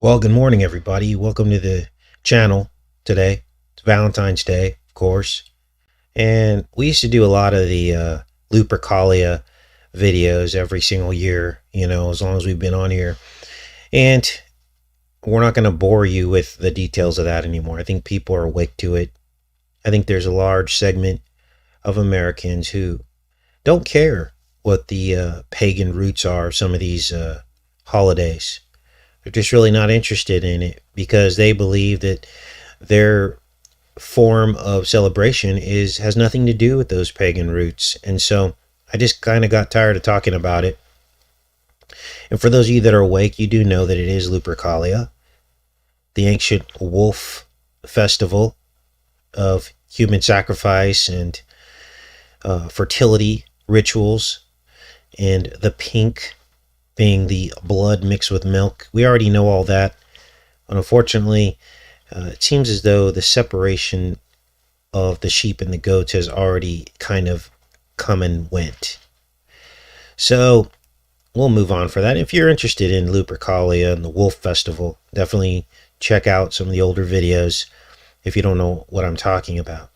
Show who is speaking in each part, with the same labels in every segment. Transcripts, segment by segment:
Speaker 1: Well, good morning, everybody. Welcome to the channel today. It's Valentine's Day, of course. And we used to do a lot of the Lupercalia videos every single year, as long as we've been on here. And we're not going to bore you with the details of that anymore. I think people are awake to it. I think there's a large segment of Americans who don't care what the pagan roots are of some of these holidays. They're just really not interested in it because they believe that their form of celebration has nothing to do with those pagan roots. And so I just kind of got tired of talking about it. And for those of you that are awake, you do know that it is Lupercalia, the ancient wolf festival of human sacrifice and fertility rituals, and the pink being the blood mixed with milk. We already know all that. But unfortunately, it seems as though the separation of the sheep and the goats has already kind of come and went. So we'll move on for that. If you're interested in Lupercalia and the Wolf Festival, definitely check out some of the older videos if you don't know what I'm talking about.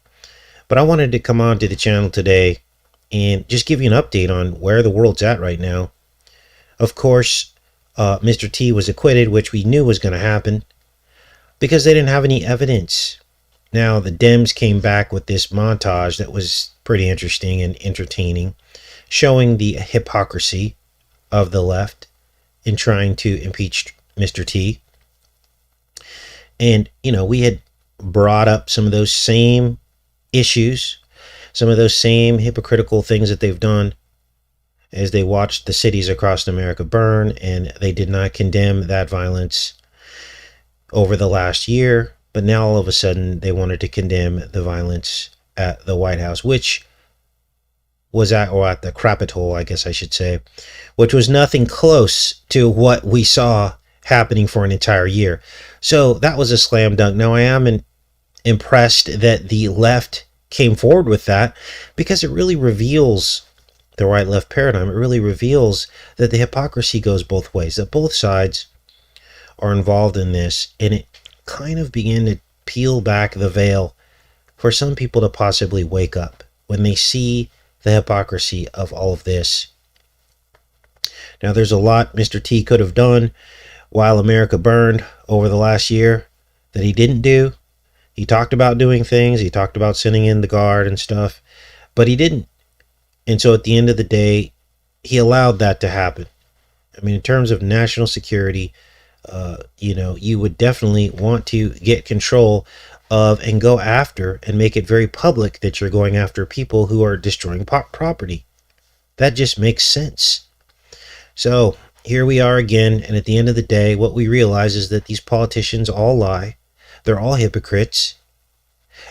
Speaker 1: But I wanted to come on to the channel today and just give you an update on where the world's at right now. Of course, Mr. T was acquitted, which we knew was going to happen because they didn't have any evidence. Now, the Dems came back with this montage that was pretty interesting and entertaining, showing the hypocrisy of the left in trying to impeach Mr. T. And, we had brought up some of those same issues, some of those same hypocritical things that they've done as they watched the cities across America burn, and they did not condemn that violence over the last year. But now all of a sudden they wanted to condemn the violence at the White House, which was at the Capitol, I guess I should say, which was nothing close to what we saw happening for an entire year. So that was a slam dunk. Now I am impressed that the left came forward with that, because it really reveals the right-left paradigm. It really reveals that the hypocrisy goes both ways, that both sides are involved in this, and it kind of began to peel back the veil for some people to possibly wake up when they see the hypocrisy of all of this. Now, there's a lot Mr. T could have done while America burned over the last year that he didn't do. He talked about doing things. He talked about sending in the guard and stuff, but he didn't. And so at the end of the day, he allowed that to happen. I mean, in terms of national security, you would definitely want to get control of and go after and make it very public that you're going after people who are destroying property. That just makes sense. So here we are again. And at the end of the day, what we realize is that these politicians all lie. They're all hypocrites.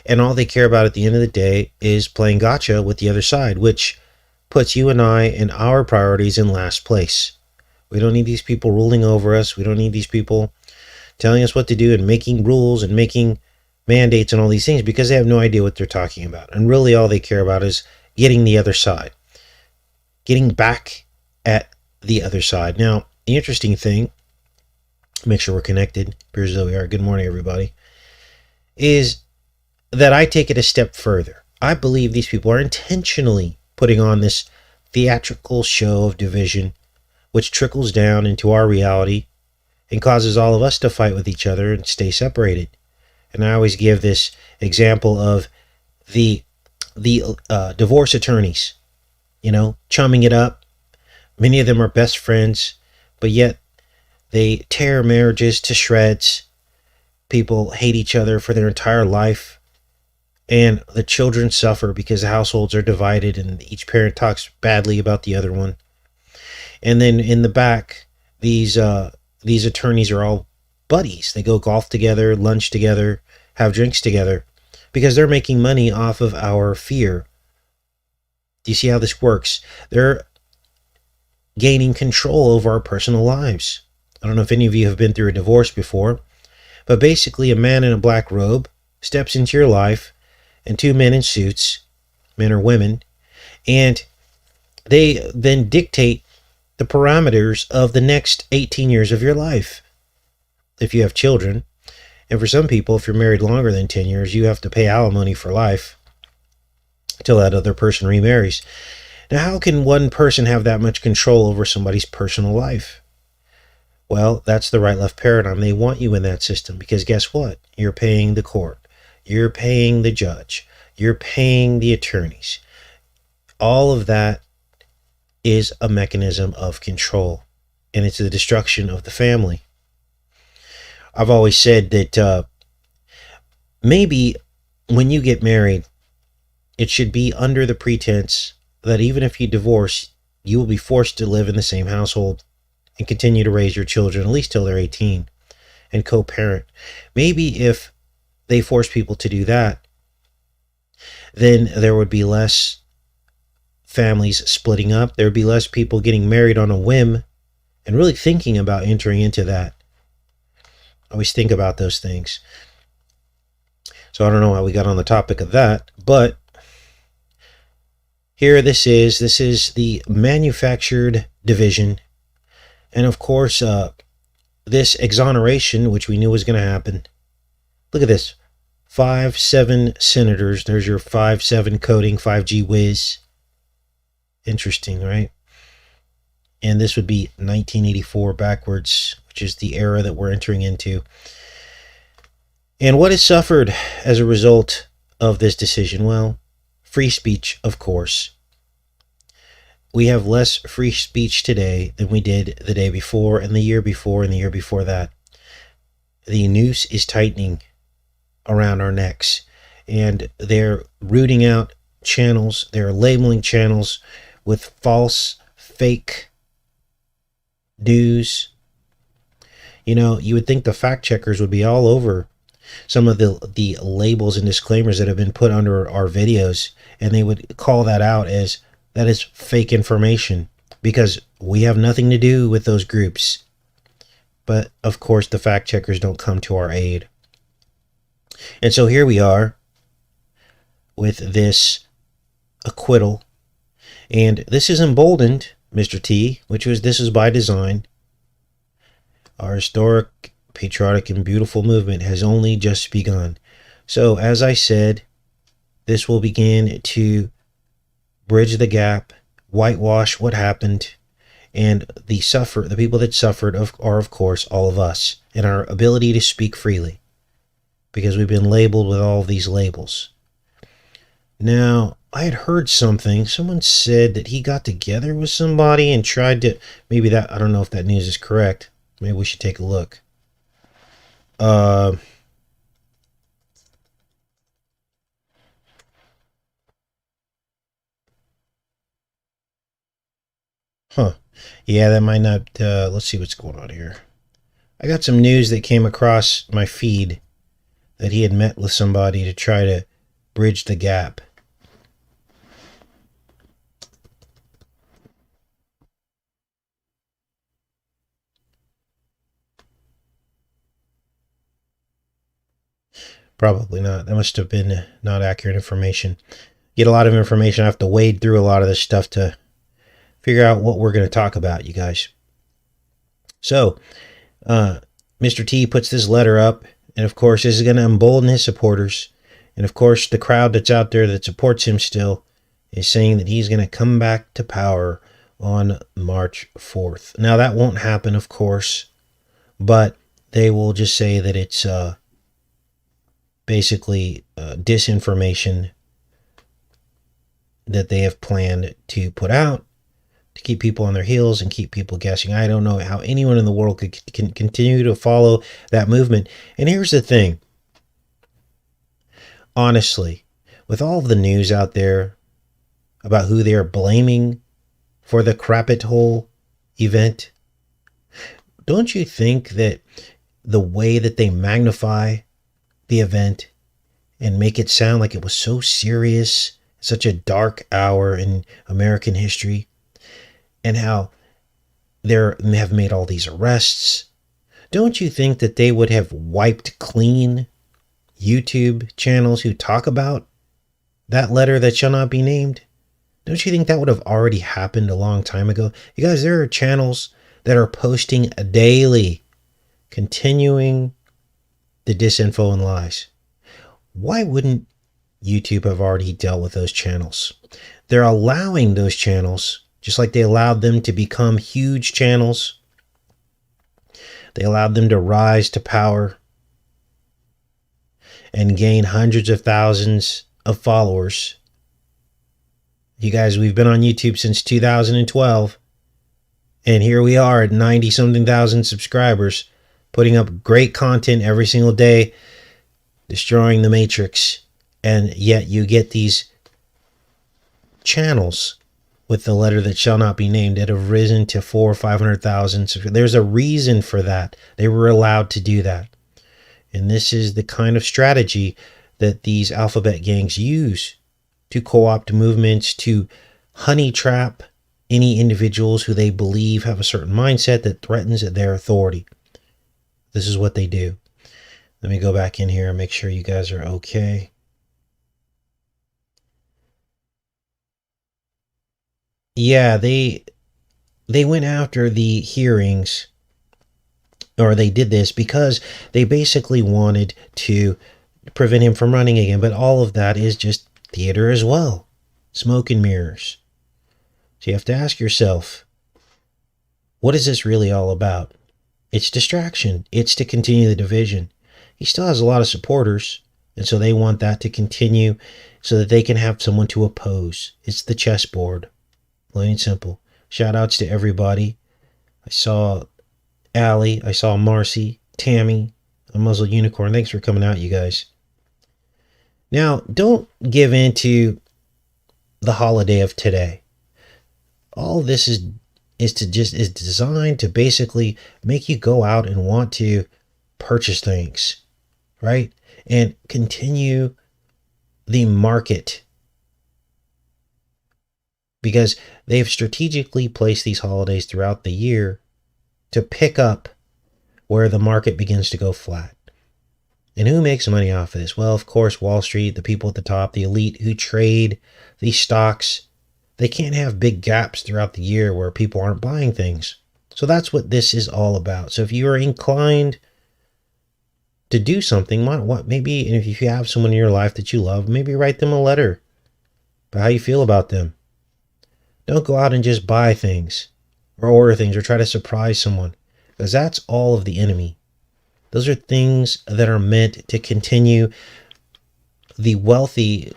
Speaker 1: And all they care about at the end of the day is playing gotcha with the other side, which puts you and I and our priorities in last place. We don't need these people ruling over us. We don't need these people telling us what to do and making rules and making mandates and all these things, because they have no idea what they're talking about. And really all they care about is getting the other side, getting back at the other side. Now, the interesting thing, make sure we're connected, appears as though we are. Good morning, everybody, is that I take it a step further. I believe these people are intentionally putting on this theatrical show of division, which trickles down into our reality and causes all of us to fight with each other and stay separated. And I always give this example of the divorce attorneys, chumming it up. Many of them are best friends, but yet they tear marriages to shreds. People hate each other for their entire life. And the children suffer because the households are divided and each parent talks badly about the other one. And then in the back, these attorneys are all buddies. They go golf together, lunch together, have drinks together, because they're making money off of our fear. Do you see how this works? They're gaining control over our personal lives. I don't know if any of you have been through a divorce before, but basically a man in a black robe steps into your life, and two men in suits, men or women, and they then dictate the parameters of the next 18 years of your life. if you have children. And for some people, if you're married longer than 10 years, you have to pay alimony for life until that other person remarries. Now, how can one person have that much control over somebody's personal life? Well, that's the right-left paradigm. They want you in that system because guess what? You're paying the court. You're paying the judge. You're paying the attorneys. All of that is a mechanism of control, and it's the destruction of the family. I've always said that maybe when you get married, it should be under the pretense that even if you divorce, you will be forced to live in the same household and continue to raise your children at least till they're 18 and co-parent. Maybe if they force people to do that, then there would be less families splitting up. There would be less people getting married on a whim and really thinking about entering into that. I always think about those things. So I don't know how we got on the topic of that, but here this is the manufactured division. And of course, this exoneration, which we knew was going to happen. Look at this. 5-7 senators. There's your 5-7 coding, 5G whiz. Interesting, right? And this would be 1984 backwards, which is the era that we're entering into. And what has suffered as a result of this decision? Well, free speech, of course. We have less free speech today than we did the day before and the year before and the year before that. The noose is tightening around our necks, and they're rooting out channels. They're labeling channels with false, fake news. You know, you would think the fact checkers would be all over some of the labels and disclaimers that have been put under our videos, and they would call that out as that is fake information because we have nothing to do with those groups. But of course, the fact checkers don't come to our aid. And so here we are with this acquittal. And this is emboldened, Mr. T, this is by design. Our historic, patriotic, and beautiful movement has only just begun. So, as I said, this will begin to bridge the gap, whitewash what happened, and the people that suffered are, of course, all of us, and our ability to speak freely, because we've been labeled with all of these labels. Now, I had heard something. Someone said that he got together with somebody and tried to, I don't know if that news is correct. Maybe we should take a look. Yeah, that might not, let's see what's going on here. I got some news that came across my feed that he had met with somebody to try to bridge the gap. Probably not. That must have been not accurate information. Get a lot of information. I have to wade through a lot of this stuff to figure out what we're going to talk about, you guys. So, Mr. T puts this letter up, and of course, this is going to embolden his supporters. And of course, the crowd that's out there that supports him still is saying that he's going to come back to power on March 4th. Now, that won't happen, of course, but they will just say that it's basically disinformation that they have planned to put out to keep people on their heels and keep people guessing. I don't know how anyone in the world can continue to follow that movement. And here's the thing. Honestly, with all of the news out there about who they are blaming for the Crapit Hole event, don't you think that the way that they magnify the event and make it sound like it was so serious, such a dark hour in American history, and how they have made all these arrests, don't you think that they would have wiped clean YouTube channels who talk about that letter that shall not be named? Don't you think that would have already happened a long time ago? You guys, there are channels that are posting daily continuing the disinfo and lies. Why wouldn't YouTube have already dealt with those channels? They're allowing those channels, just like they allowed them to become huge channels. They allowed them to rise to power and gain hundreds of thousands of followers. You guys, we've been on YouTube since 2012, and here we are at 90-something thousand subscribers, putting up great content every single day, destroying the matrix, and yet you get these channels with the letter that shall not be named that have risen to 400,000 or 500,000. There's a reason for that. They were allowed to do that. And this is the kind of strategy that these alphabet gangs use to co-opt movements, to honey trap any individuals who they believe have a certain mindset that threatens their authority. This is what they do. Let me go back in here and make sure you guys are okay. Yeah, they went after the hearings, or they did this because they basically wanted to prevent him from running again. But all of that is just theater as well. Smoke and mirrors. So you have to ask yourself, what is this really all about? It's distraction. It's to continue the division. He still has a lot of supporters, and so they want that to continue so that they can have someone to oppose. It's the chessboard. Plain and simple. Shout outs to everybody. I saw Allie. I saw Marcy, Tammy, a muzzled unicorn. Thanks for coming out, you guys. Now, don't give in to the holiday of today. All this is designed to basically make you go out and want to purchase things, right? And continue the market, because they've strategically placed these holidays throughout the year to pick up where the market begins to go flat. And who makes money off of this? Well, of course, Wall Street, the people at the top, the elite who trade these stocks. They can't have big gaps throughout the year where people aren't buying things. So that's what this is all about. So if you are inclined to do something, maybe if you have someone in your life that you love, maybe write them a letter about how you feel about them. Don't go out and just buy things or order things or try to surprise someone, because that's all of the enemy. Those are things that are meant to continue the wealthy,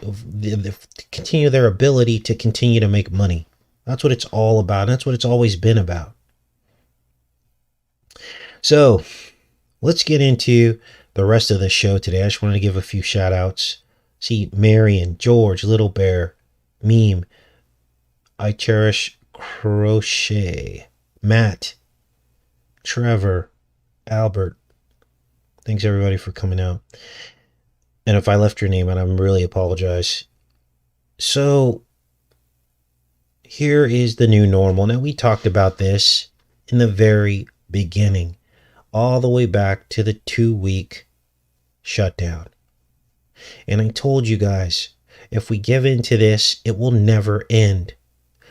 Speaker 1: continue their ability to continue to make money. That's what it's all about. That's what it's always been about. So let's get into the rest of the show today. I just wanted to give a few shout outs. See, Marion, George, Little Bear, Meme, I Cherish Crochet, Matt, Trevor, Albert. Thanks everybody for coming out. And if I left your name out, I really apologize. So here is the new normal. Now, we talked about this in the very beginning, all the way back to the 2-week shutdown. And I told you guys, if we give in to this, it will never end.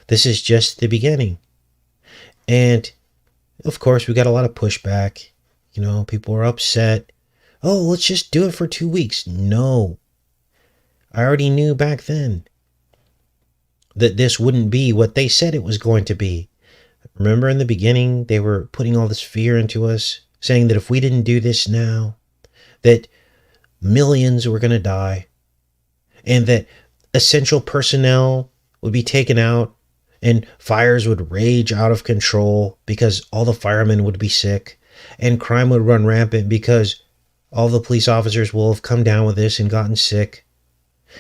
Speaker 1: This is just the beginning. And of course, we got a lot of pushback. You know, people are upset. Oh, let's just do it for 2 weeks. No. I already knew back then that this wouldn't be what they said it was going to be. Remember in the beginning, they were putting all this fear into us, saying that if we didn't do this now, that millions were going to die, and that essential personnel would be taken out, and fires would rage out of control because all the firemen would be sick, and crime would run rampant because all the police officers will have come down with this and gotten sick,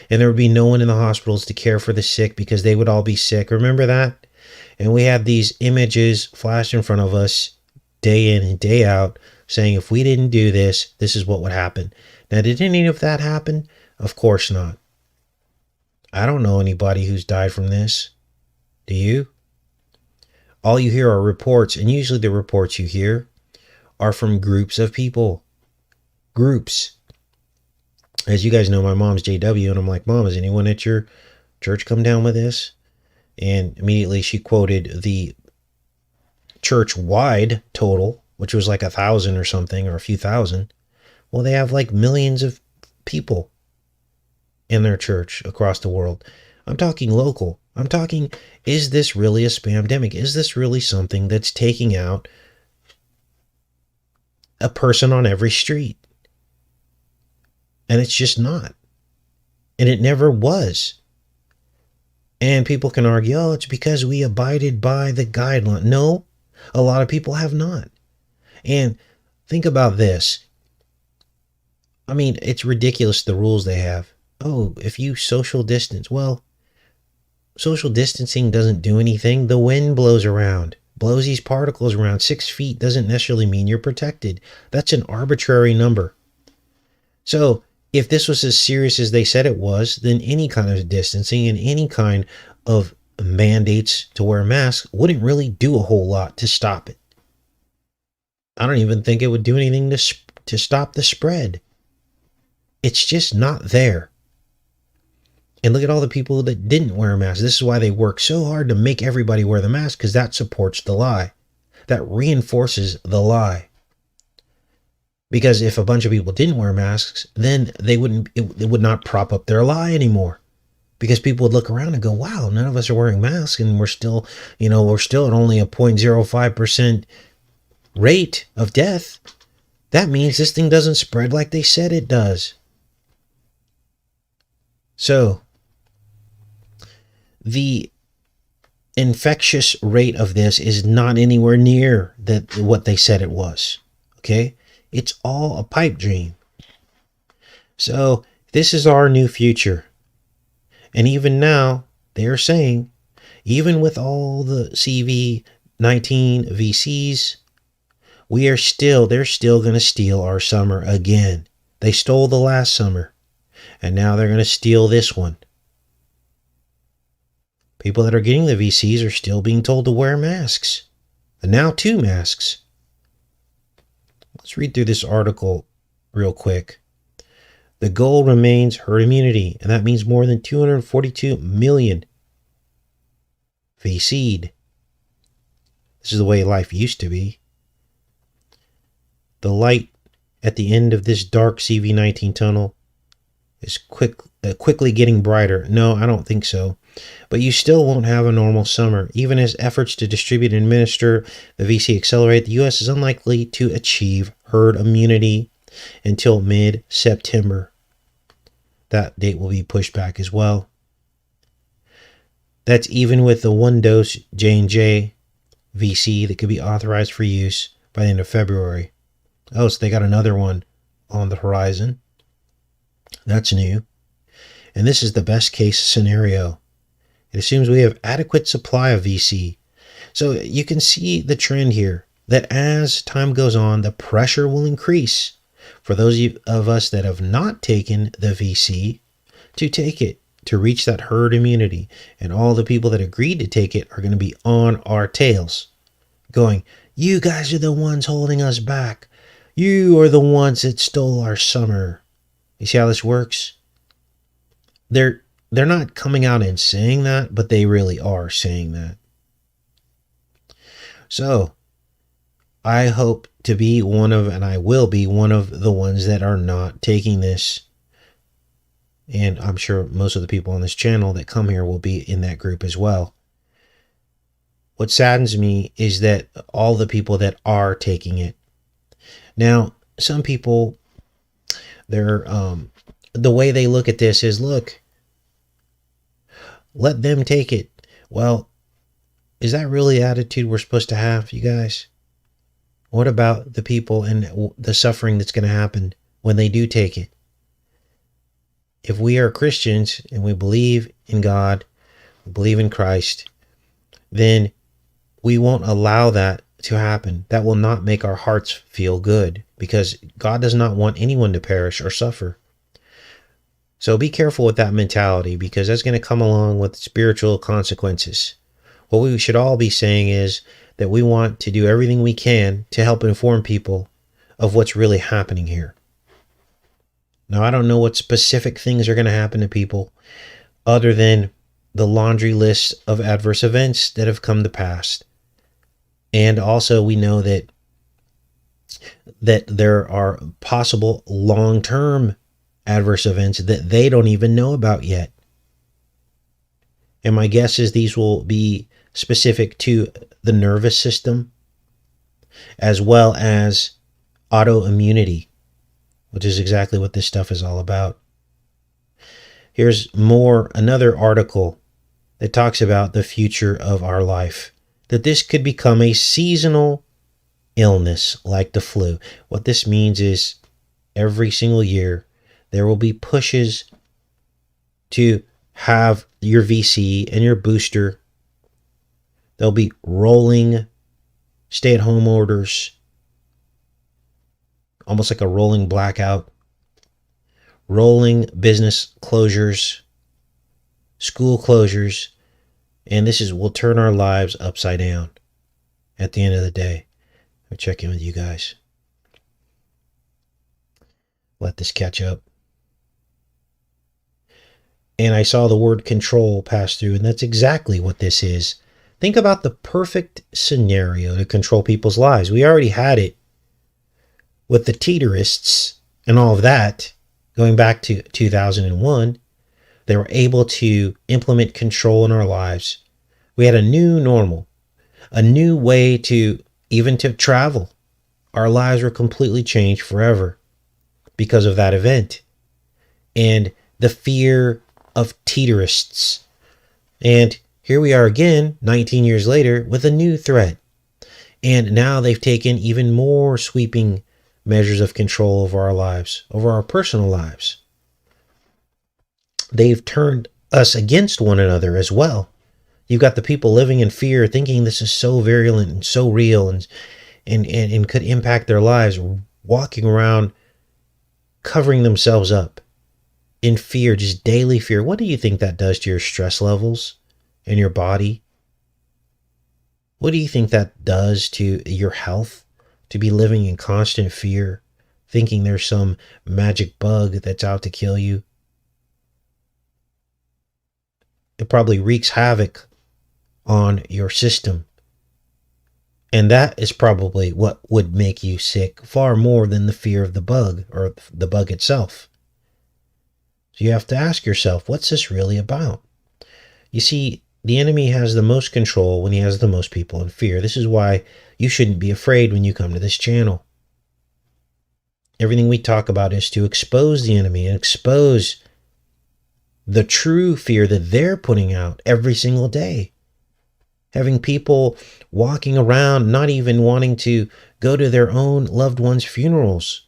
Speaker 1: and there would be no one in the hospitals to care for the sick because they would all be sick. Remember that? And we had these images flashed in front of us day in and day out saying if we didn't do this, this is what would happen. Now, did any of that happen? Of course not. I don't know anybody who's died from this. Do you? All you hear are reports, and usually the reports you hear are from groups of people. Groups. As you guys know, my mom's JW, and I'm like, Mom, has anyone at your church come down with this? And immediately she quoted the church-wide total which was like 1,000 or something, or a few thousand. Well, they have like millions of people in their church across the world. I'm talking local. I'm talking, is this really a spamdemic? Is this really something that's taking out a person on every street? And it's just not. And it never was. And people can argue, oh, it's because we abided by the guideline. No, a lot of people have not. And think about this. I mean, it's ridiculous the rules they have. Oh, if you social distance, well, social distancing doesn't do anything. The wind blows around, blows these particles around. 6 feet doesn't necessarily mean you're protected. That's an arbitrary number. So if this was as serious as they said it was, then any kind of distancing and any kind of mandates to wear masks wouldn't really do a whole lot to stop it. I don't even think it would do anything to stop the spread. It's just not there. And look at all the people that didn't wear a mask. This is why they work so hard to make everybody wear the mask, because that supports the lie. That reinforces the lie. Because if a bunch of people didn't wear masks, then it would not prop up their lie anymore. Because people would look around and go, wow, none of us are wearing masks, and we're still at only a 0.05% rate of death. That means this thing doesn't spread like they said it does. So the infectious rate of this is not anywhere near what they said it was. Okay? It's all a pipe dream. So this is our new future. And even now, they're saying, even with all the CV19 VCs, they're still going to steal our summer again. They stole the last summer, and now they're going to steal this one. People that are getting the VCs are still being told to wear masks, and now 2 masks. Let's read through this article real quick. The goal remains herd immunity, and that means more than 242 million VC'd. This is the way life used to be. The light at the end of this dark CV19 tunnel is quickly getting brighter. No, I don't think so. But you still won't have a normal summer. Even as efforts to distribute and administer the VC accelerate, the U.S. is unlikely to achieve herd immunity until mid-September. That date will be pushed back as well. That's even with the 1-dose J&J VC that could be authorized for use by the end of February. Oh, so they got another one on the horizon. That's new. And this is the best case scenario. It assumes we have adequate supply of VC. So you can see the trend here, that as time goes on, the pressure will increase for those of us that have not taken the VC to take it, to reach that herd immunity. And all the people that agreed to take it are going to be on our tails, going, you guys are the ones holding us back. You are the ones that stole our summer. You see how this works? They're not coming out and saying that, but they really are saying that. So I hope to be and I will be one of the ones that are not taking this. And I'm sure most of the people on this channel that come here will be in that group as well. What saddens me is that all the people that are taking it. Now, some people, the way they look at this is, look, let them take it. Well, is that really the attitude we're supposed to have, you guys? What about the people and the suffering that's going to happen when they do take it? If we are Christians and we believe in God, we believe in Christ, then we won't allow that to happen. That will not make our hearts feel good, because God does not want anyone to perish or suffer. So be careful with that mentality, because that's going to come along with spiritual consequences. What we should all be saying is that we want to do everything we can to help inform people of what's really happening here. Now, I don't know what specific things are going to happen to people other than the laundry list of adverse events that have come to pass. And also we know that that there are possible long-term adverse events that they don't even know about yet. And my guess is these will be specific to the nervous system as well as autoimmunity, which is exactly what this stuff is all about. Here's another article that talks about the future of our life, that this could become a seasonal illness like the flu. What this means is every single year there will be pushes to have your VC and your booster. There'll be rolling stay-at-home orders, almost like a rolling blackout, rolling business closures, school closures, and this will turn our lives upside down at the end of the day. I'll check in with you guys. Let this catch up. And I saw the word control pass through, and that's exactly what this is. Think about the perfect scenario to control people's lives. We already had it with the teeterists and all of that going back to 2001. They were able to implement control in our lives. We had a new normal, a new way to even to travel. Our lives were completely changed forever because of that event. And the fear of teeterists. And here we are again, 19 years later, with a new threat. And now they've taken even more sweeping measures of control over our lives, over our personal lives. They've turned us against one another as well. You've got the people living in fear, thinking this is so virulent and so real and could impact their lives, walking around covering themselves up in fear, just daily fear. What do you think that does to your stress levels in your body? What do you think that does to your health? To be living in constant fear, thinking there's some magic bug that's out to kill you. It probably wreaks havoc on your system. And that is probably what would make you sick far more than the fear of the bug or the bug itself. So you have to ask yourself, what's this really about? You see, the enemy has the most control when he has the most people in fear. This is why you shouldn't be afraid when you come to this channel. Everything we talk about is to expose the enemy and expose the true fear that they're putting out every single day. Having people walking around not even wanting to go to their own loved ones' funerals.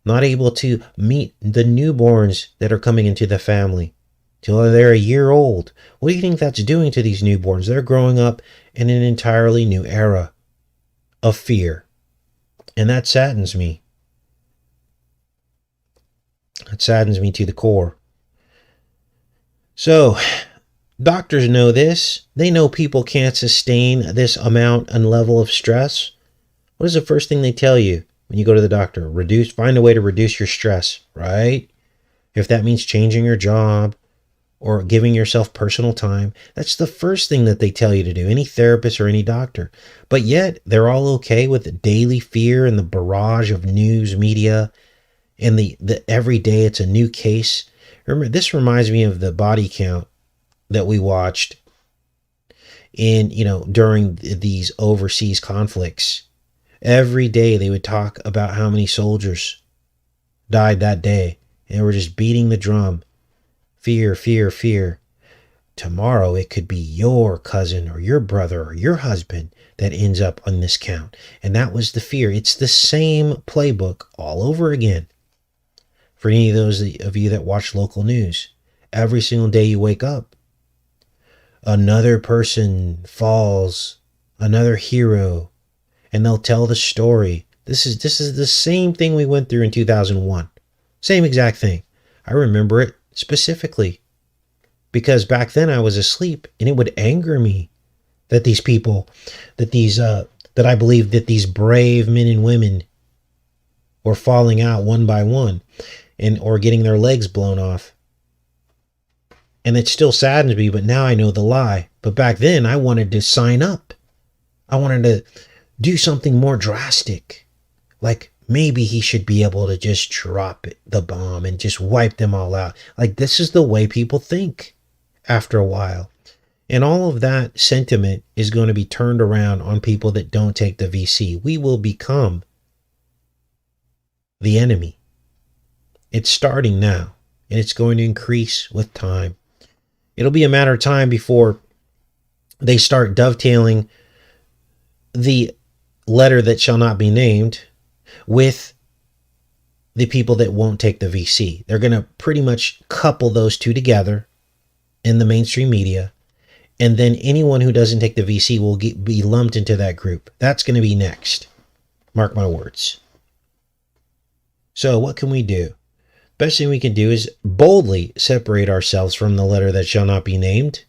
Speaker 1: Not able to meet the newborns that are coming into the family till they're a year old. What do you think that's doing to these newborns? They're growing up in an entirely new era of fear. And that saddens me. It saddens me to the core. So, doctors know this. They know people can't sustain this amount and level of stress. What is the first thing they tell you when you go to the doctor? Find a way to reduce your stress, right? If that means changing your job or giving yourself personal time, that's the first thing that they tell you to do, any therapist or any doctor. But yet, they're all okay with the daily fear and the barrage of news media and the every day it's a new case. Remember, this reminds me of the body count that we watched during these overseas conflicts. Every day they would talk about how many soldiers died that day. And they were just beating the drum. Fear, fear, fear. Tomorrow it could be your cousin or your brother or your husband that ends up on this count. And that was the fear. It's the same playbook all over again. For any of those of you that watch local news, every single day you wake up, another person falls, another hero, and they'll tell the story. This is the same thing we went through in 2001. Same exact thing. I remember it specifically because back then I was asleep, and it would anger me that these people, that I believe that these brave men and women were falling out one by one or getting their legs blown off. And it still saddens me, but now I know the lie. But back then I wanted to sign up. I wanted to do something more drastic. Like maybe he should be able to just drop the bomb and just wipe them all out. Like this is the way people think after a while. And all of that sentiment is going to be turned around on people that don't take the VC. We will become the enemy. It's starting now, and it's going to increase with time. It'll be a matter of time before they start dovetailing the letter that shall not be named with the people that won't take the VC. They're going to pretty much couple those two together in the mainstream media. And then anyone who doesn't take the VC will be lumped into that group. That's going to be next. Mark my words. So what can we do? Best thing we can do is boldly separate ourselves from the letter that shall not be named,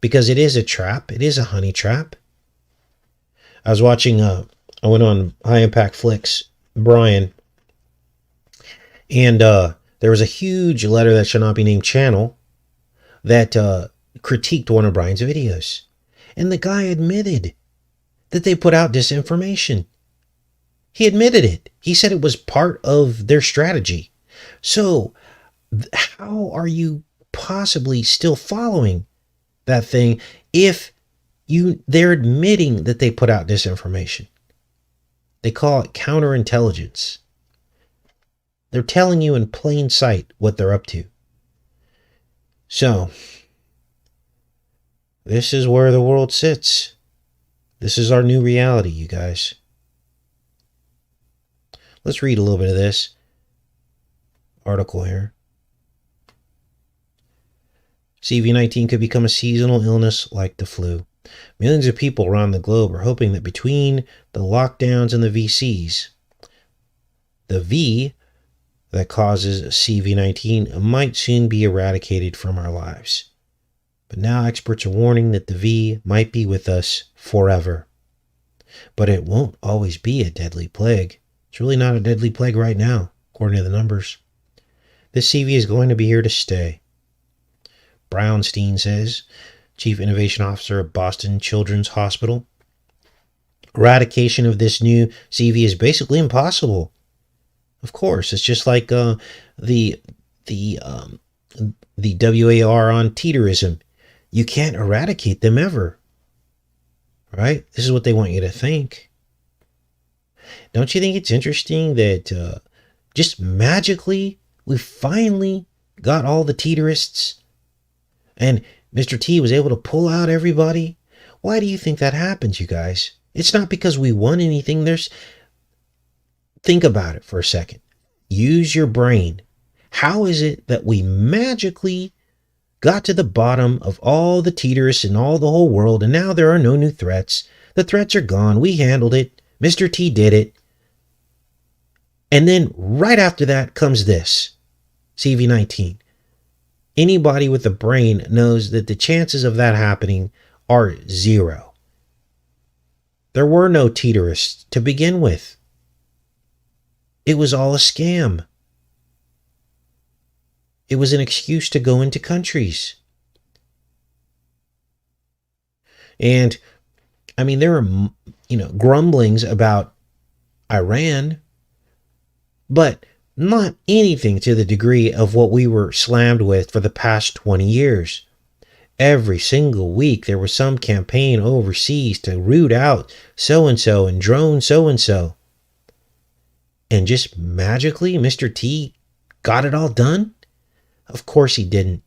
Speaker 1: because it is a trap. It is a honey trap. I was watching, I went on High Impact Flicks, Brian, and there was a huge letter that shall not be named channel that critiqued one of Brian's videos. And the guy admitted that they put out disinformation. He admitted it. He said it was part of their strategy. So how are you possibly still following that thing if they're admitting that they put out disinformation? They call it counterintelligence. They're telling you in plain sight what they're up to. So this is where the world sits. This is our new reality, you guys. Let's read a little bit of this article here. CV19 could become a seasonal illness like the flu. Millions of people around the globe are hoping that between the lockdowns and the VCs, the V that causes CV19 might soon be eradicated from our lives. But now experts are warning that the V might be with us forever. But it won't always be a deadly plague. It's really not a deadly plague right now, according to the numbers. This CV is going to be here to stay. Brownstein says, Chief Innovation Officer of Boston Children's Hospital. Eradication of this new CV is basically impossible. Of course, it's just like the WAR on teeterism. You can't eradicate them ever. Right? This is what they want you to think. Don't you think it's interesting that just magically we finally got all the teeterists and Mr. T was able to pull out everybody? Why do you think that happens, you guys? It's not because we won anything. Think about it for a second. Use your brain. How is it that we magically got to the bottom of all the teeterists in all the whole world, and now there are no new threats? The threats are gone. We handled it. Mr. T did it. And then right after that comes this, CV19. Anybody with a brain knows that the chances of that happening are zero. There were no teeterists to begin with. It was all a scam. It was an excuse to go into countries. And I mean, there are, grumblings about Iran, but not anything to the degree of what we were slammed with for the past 20 years. Every single week, there was some campaign overseas to root out so-and-so and drone so-and-so. And just magically, Mr. T got it all done? Of course he didn't.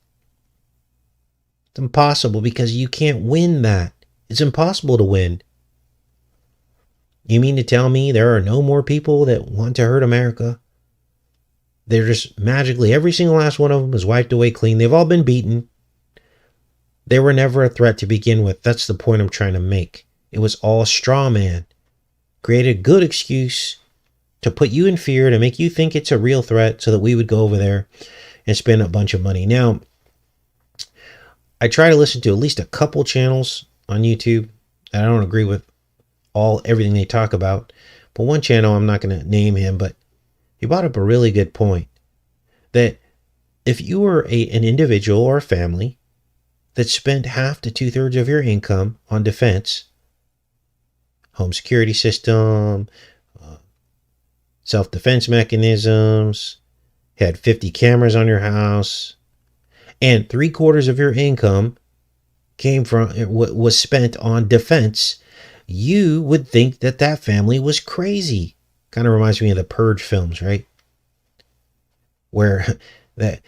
Speaker 1: It's impossible because you can't win that. It's impossible to win. You mean to tell me there are no more people that want to hurt America? They're just magically, every single last one of them is wiped away clean. They've all been beaten. They were never a threat to begin with. That's the point I'm trying to make. It was all straw man. Created a good excuse to put you in fear, to make you think it's a real threat so that we would go over there and spend a bunch of money. Now, I try to listen to at least a couple channels on YouTube. I don't agree with everything they talk about. But one channel, I'm not going to name him, but he brought up a really good point. That if you were an individual or a family that spent half to 2/3 of your income on defense, home security system, self-defense mechanisms, had 50 cameras on your house, and 3/4 of your income came from was spent on defense, you would think that that family was crazy. Kind of reminds me of the Purge films, right? Where that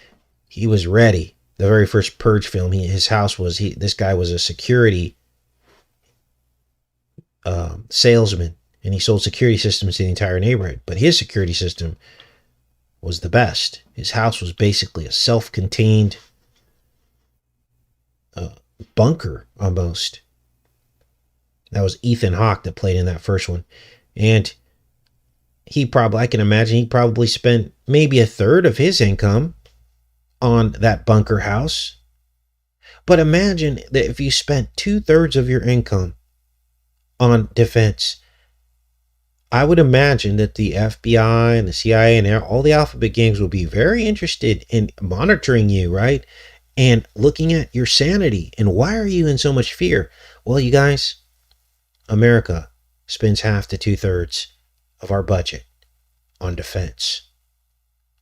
Speaker 1: he was ready. The very first Purge film, his house was this guy was a security salesman, and he sold security systems to the entire neighborhood. But his security system was the best. His house was basically a self-contained bunker almost. That was Ethan Hawke that played in that first one. And I can imagine he probably spent maybe 1/3 of his income on that bunker house. But imagine that if you spent 2/3 of your income on defense, I would imagine that the FBI and the CIA and all the alphabet gangs will be very interested in monitoring you, right? And looking at your sanity. And why are you in so much fear? Well, you guys, America spends half to 2/3 of our budget on defense.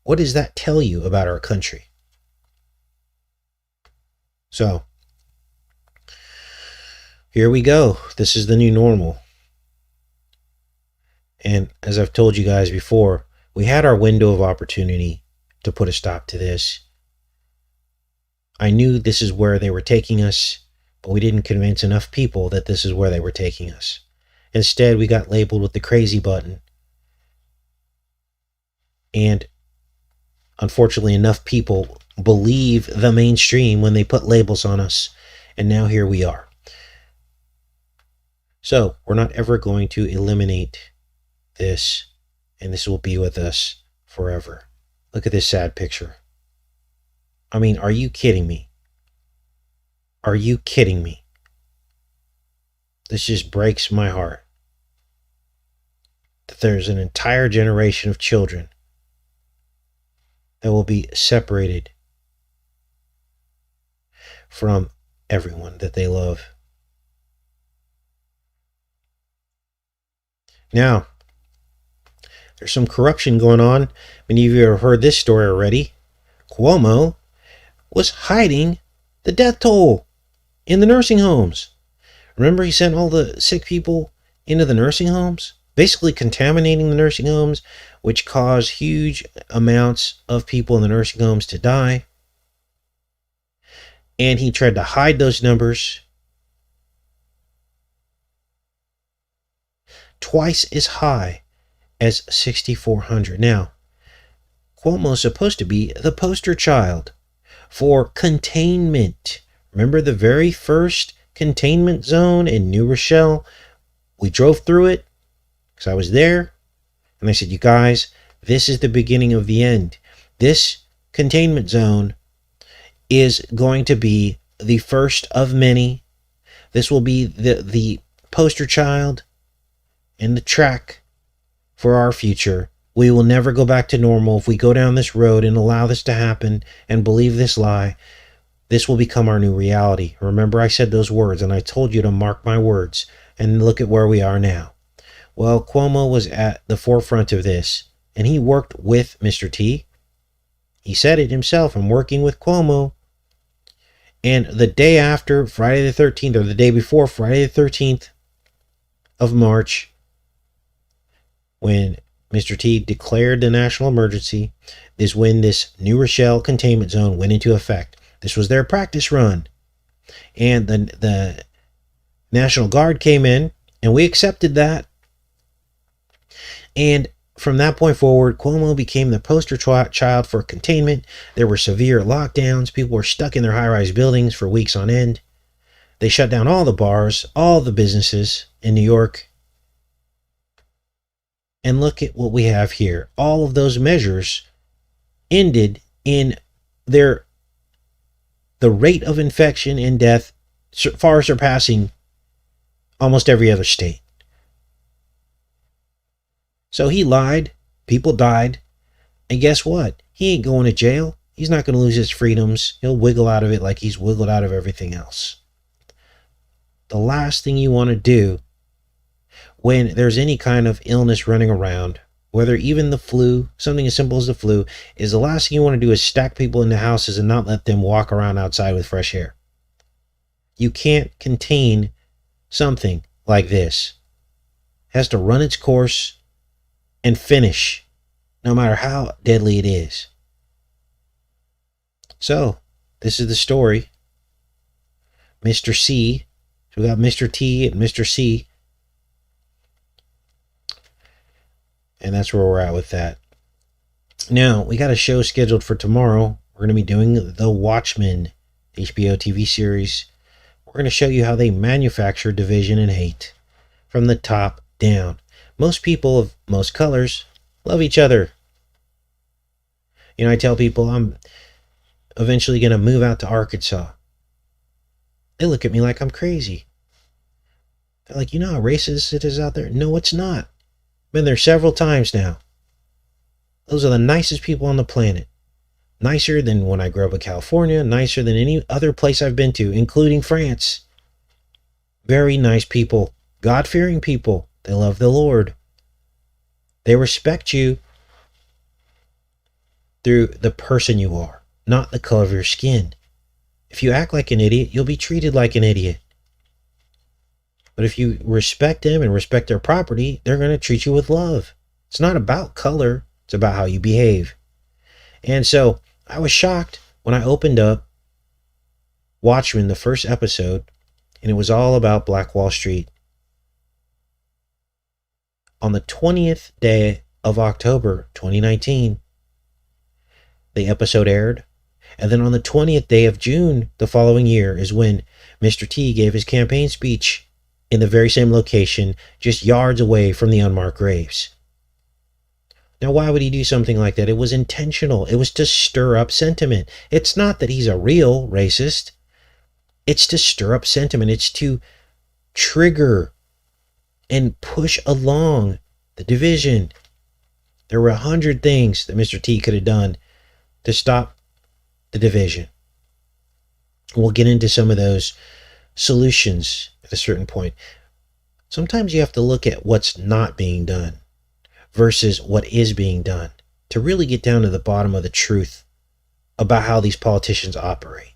Speaker 1: What does that tell you about our country? So, here we go. This is the new normal. And as I've told you guys before, we had our window of opportunity to put a stop to this. I knew this is where they were taking us, but we didn't convince enough people that this is where they were taking us. Instead, we got labeled with the crazy button. And unfortunately, enough people believe the mainstream when they put labels on us. And now here we are. So we're not ever going to eliminate this, and this will be with us forever. Look at this sad picture. I mean, are you kidding me? Are you kidding me? This just breaks my heart. That there's an entire generation of children that will be separated from everyone that they love. Now, there's some corruption going on. Many of you have heard this story already. Cuomo was hiding the death toll in the nursing homes. Remember, he sent all the sick people into the nursing homes, basically contaminating the nursing homes, which caused huge amounts of people in the nursing homes to die. And he tried to hide those numbers. Twice as high as 6,400. Now, Cuomo is supposed to be the poster child for containment. Remember the very first containment zone in New Rochelle? We drove through it because I was there. And I said, you guys, this is the beginning of the end. This containment zone is going to be the first of many. This will be the poster child and the track for our future. We will never go back to normal if we go down this road and allow this to happen and believe this lie. This will become our new reality. Remember, I said those words, and I told you to mark my words, and look at where we are now. Well, Cuomo was at the forefront of this, and he worked with Mr. T. He said it himself, I'm working with Cuomo. And the day after Friday the 13th, or the day before Friday the 13th of March, when Mr. T declared the national emergency, is when this New Rochelle containment zone went into effect. This was their practice run. And the National Guard came in, and we accepted that. And from that point forward, Cuomo became the poster child for containment. There were severe lockdowns. People were stuck in their high-rise buildings for weeks on end. They shut down all the bars, all the businesses in New York. And look at what we have here. All of those measures ended in the rate of infection and death far surpassing almost every other state. So he lied. People died. And guess what? He ain't going to jail. He's not going to lose his freedoms. He'll wiggle out of it like he's wiggled out of everything else. The last thing you want to do when there's any kind of illness running around, whether even the flu, something as simple as the flu, is the last thing you want to do is stack people into houses and not let them walk around outside with fresh air. You can't contain something like this. It has to run its course and finish, no matter how deadly it is. So, this is the story. Mr. C. So we got Mr. T and Mr. C. And that's where we're at with that. Now, we got a show scheduled for tomorrow. We're going to be doing The Watchmen, HBO TV series. We're going to show you how they manufacture division and hate from the top down. Most people of most colors love each other. You know, I tell people I'm eventually going to move out to Arkansas. They look at me like I'm crazy. They're like, you know how racist it is out there? No, it's not. Been there several times now. Those are the nicest people on the planet. Nicer than when I grew up in California, nicer than any other place I've been to, including France. Very nice people, God-fearing people. They love the Lord. They respect you through the person you are, not the color of your skin. If you act like an idiot, you'll be treated like an idiot. But if you respect them and respect their property, they're going to treat you with love. It's not about color. It's about how you behave. And so I was shocked when I opened up Watchmen, the first episode, and it was all about Black Wall Street. On the 20th day of October 2019, the episode aired. And then on the 20th day of June the following year is when Mr. T gave his campaign speech in the very same location, just yards away from the unmarked graves. Now, why would he do something like that? It was intentional. It was to stir up sentiment. It's not that he's a real racist. It's to stir up sentiment. It's to trigger and push along the division. There were 100 things that Mr. T could have done to stop the division. We'll get into some of those solutions at a certain point. Sometimes you have to look at what's not being done versus what is being done to really get down to the bottom of the truth about how these politicians operate.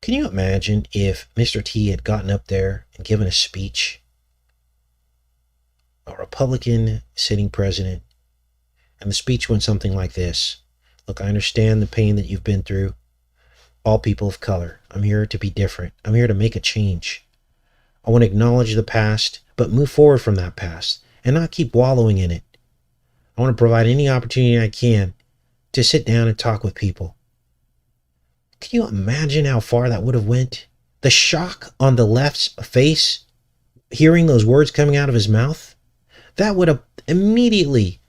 Speaker 1: Can you imagine if Mr. T had gotten up there and given a speech? A Republican sitting president, and the speech went something like this. Look, I understand the pain that you've been through. All people of color. I'm here to be different. I'm here to make a change. I want to acknowledge the past, but move forward from that past and not keep wallowing in it. I want to provide any opportunity I can to sit down and talk with people. Can you imagine how far that would have went? The shock on the left's face, hearing those words coming out of his mouth, that would have immediately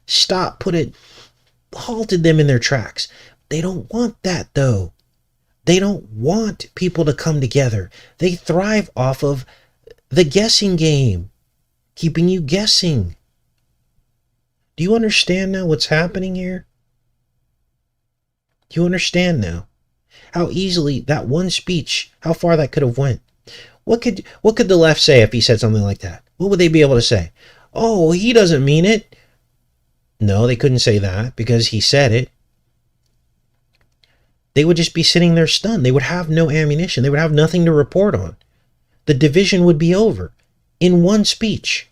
Speaker 1: halted them in their tracks. They don't want that, though. They don't want people to come together. They thrive off of the guessing game, keeping you guessing. Do you understand now what's happening here? Do you understand now how easily that one speech, how far that could have went? What could the left say if he said something like that? What would they be able to say? Oh, he doesn't mean it. No, they couldn't say that because he said it. They would just be sitting there stunned. They would have no ammunition. They would have nothing to report on. The division would be over in one speech.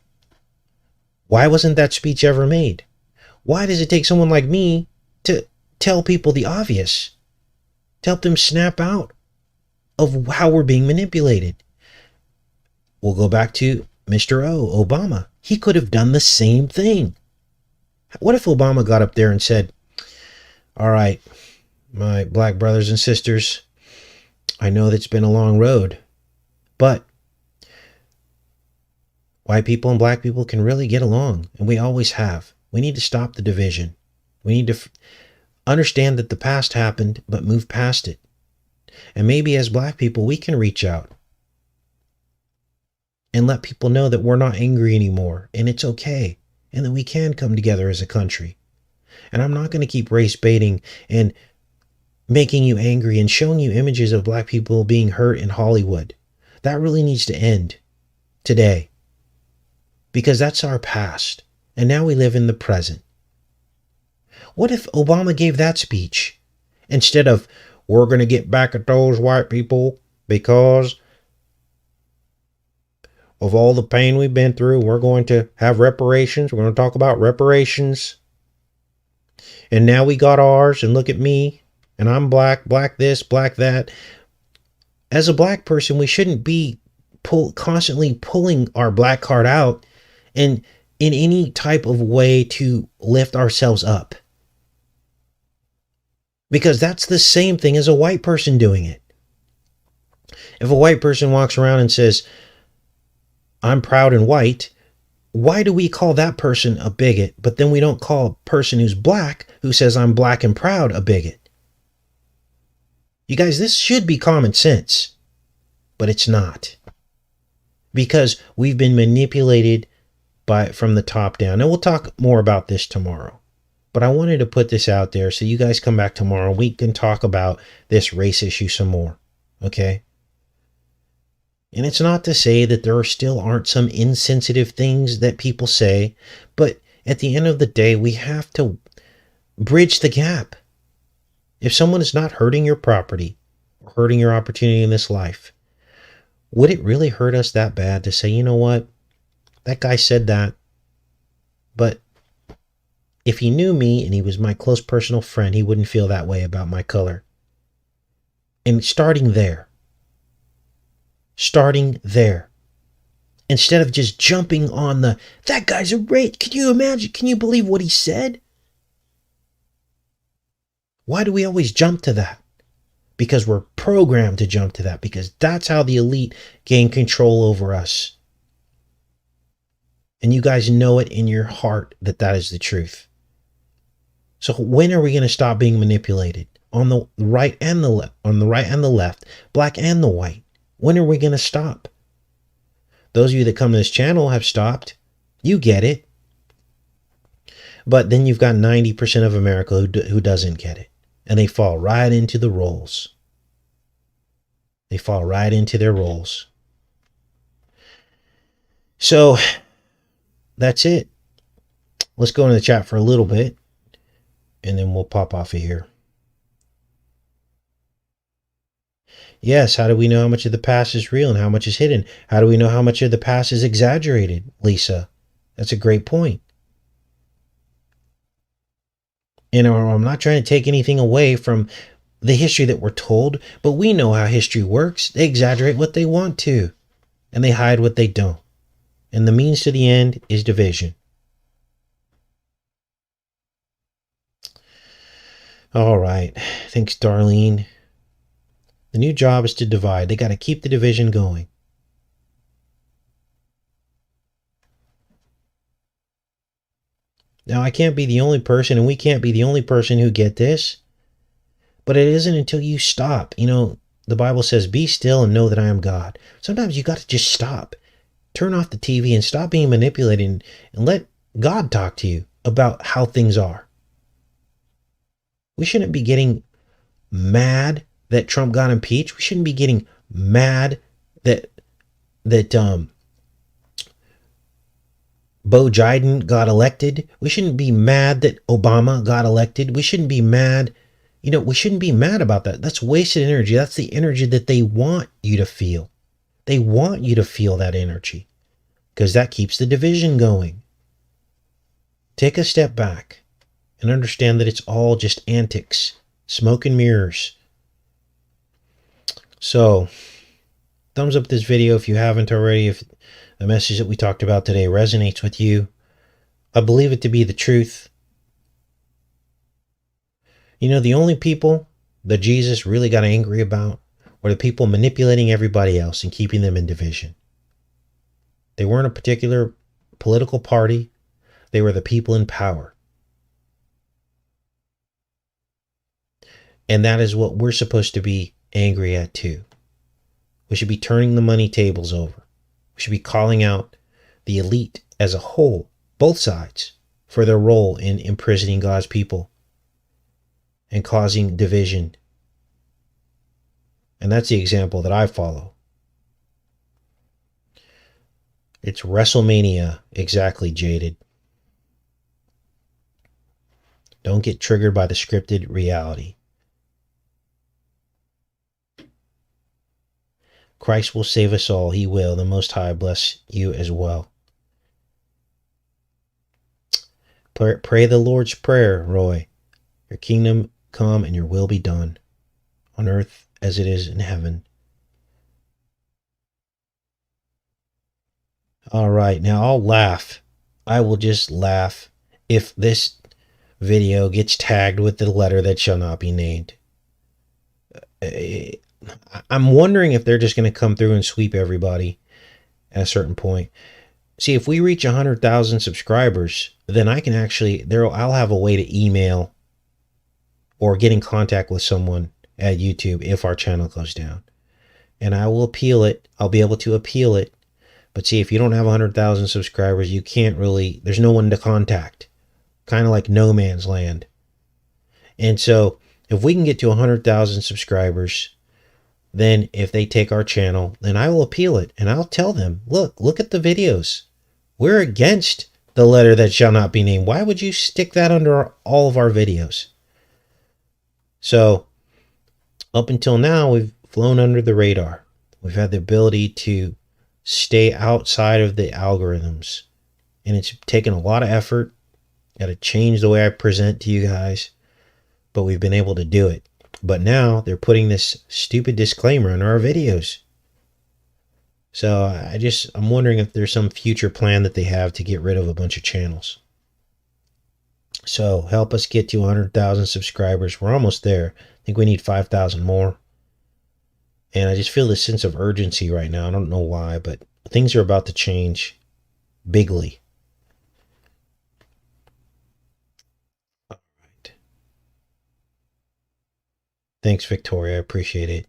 Speaker 1: Why wasn't that speech ever made? Why does it take someone like me to tell people the obvious? To help them snap out of how we're being manipulated? We'll go back to Mr. O, Obama. He could have done the same thing. What if Obama got up there and said, all right, my black brothers and sisters, I know that it's been a long road, but white people and black people can really get along, and we always have. We need to stop the division. We need to understand that the past happened, but move past it. And maybe as black people, we can reach out and let people know that we're not angry anymore, and it's okay, and that we can come together as a country. And I'm not going to keep race baiting and making you angry and showing you images of black people being hurt in Hollywood. That really needs to end today. because that's our past. And now we live in the present. What if Obama gave that speech instead of, we're going to get back at those white people because of all the pain we've been through. We're going to have reparations. We're going to talk about reparations. And now we got ours, and look at me, and I'm black, black this, black that. As a black person, we shouldn't be constantly pulling our black card out and in any type of way to lift ourselves up. Because that's the same thing as a white person doing it. If a white person walks around and says, I'm proud and white, why do we call that person a bigot, but then we don't call a person who's black, who says I'm black and proud, a bigot? You guys, this should be common sense, but it's not. Because we've been manipulated from the top down. And we'll talk more about this tomorrow. But I wanted to put this out there so you guys come back tomorrow. We can talk about this race issue some more. Okay? And it's not to say that there still aren't some insensitive things that people say, but at the end of the day, we have to bridge the gap. If someone is not hurting your property or hurting your opportunity in this life, would it really hurt us that bad to say, you know what? That guy said that, but if he knew me and he was my close personal friend, he wouldn't feel that way about my color. And starting there, instead of just jumping on that guy's a racist. Can you imagine? Can you believe what he said? Why do we always jump to that? Because we're programmed to jump to that, because that's how the elite gain control over us. And you guys know it in your heart that that is the truth. So when are we going to stop being manipulated? On the right and the left, black and the white. When are we going to stop? Those of you that come to this channel have stopped. You get it. But then you've got 90% of America who doesn't get it. And they fall right into the roles. They fall right into their roles. So that's it. Let's go into the chat for a little bit, and then we'll pop off of here. Yes, how do we know how much of the past is real and how much is hidden? How do we know how much of the past is exaggerated, Lisa? That's a great point. And I'm not trying to take anything away from the history that we're told, but we know how history works. They exaggerate what they want to, and they hide what they don't. And the means to the end is division. All right. Thanks, Darlene. The new job is to divide. They got to keep the division going. Now, I can't be the only person, and we can't be the only person who get this, but it isn't until you stop. You know, the Bible says, be still and know that I am God. Sometimes you got to just stop. Turn off the TV and stop being manipulated and let God talk to you about how things are. We shouldn't be getting mad that Trump got impeached. We shouldn't be getting mad that Bo Biden got elected. We shouldn't be mad that Obama got elected. We shouldn't be mad. You know, we shouldn't be mad about that. That's wasted energy. That's the energy that they want you to feel. They want you to feel that energy because that keeps the division going. Take a step back and understand that it's all just antics, smoke and mirrors. So, thumbs up this video if you haven't already. If the message that we talked about today resonates with you, I believe it to be the truth. You know, the only people that Jesus really got angry about were the people manipulating everybody else and keeping them in division. They weren't a particular political party. They were the people in power. And that is what we're supposed to be angry at too. We should be turning the money tables over. We should be calling out the elite as a whole, both sides, for their role in imprisoning God's people and causing division. And that's the example that I follow. It's WrestleMania. Exactly, Jaded. Don't get triggered by the scripted reality. Christ will save us all. He will. The Most High bless you as well. Pray the Lord's Prayer, Roy. Your kingdom come and your will be done on earth as it is in heaven. All right, now I'll laugh. I will just laugh if this video gets tagged with the letter that shall not be named. I'm wondering if they're just going to come through and sweep everybody at a certain point. See, if we reach 100,000 subscribers, then I can actually, I'll have a way to email or get in contact with someone at YouTube if our channel goes down. And I will appeal it. I'll be able to appeal it. But see, if you don't have 100,000 subscribers, you can't really, there's no one to contact. Kind of like no man's land. And so if we can get to 100,000 subscribers, then if they take our channel, then I will appeal it. And I'll tell them, look at the videos. We're against the letter that shall not be named. Why would you stick that under all of our videos? So up until now, we've flown under the radar. We've had the ability to stay outside of the algorithms. And it's taken a lot of effort. Got to change the way I present to you guys. But we've been able to do it. But now they're putting this stupid disclaimer in our videos. So I'm wondering if there's some future plan that they have to get rid of a bunch of channels. So help us get to 100,000 subscribers. We're almost there. I think we need 5,000 more. And I just feel this sense of urgency right now. I don't know why, but things are about to change bigly. All right. Thanks, Victoria. I appreciate it.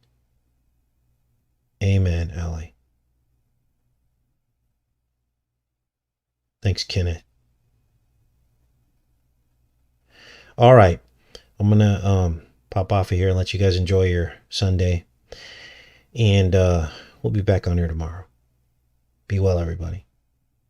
Speaker 1: Amen, Allie. Thanks, Kenneth. All right. I'm going to pop off of here and let you guys enjoy your Sunday. And we'll be back on here tomorrow. Be well, everybody.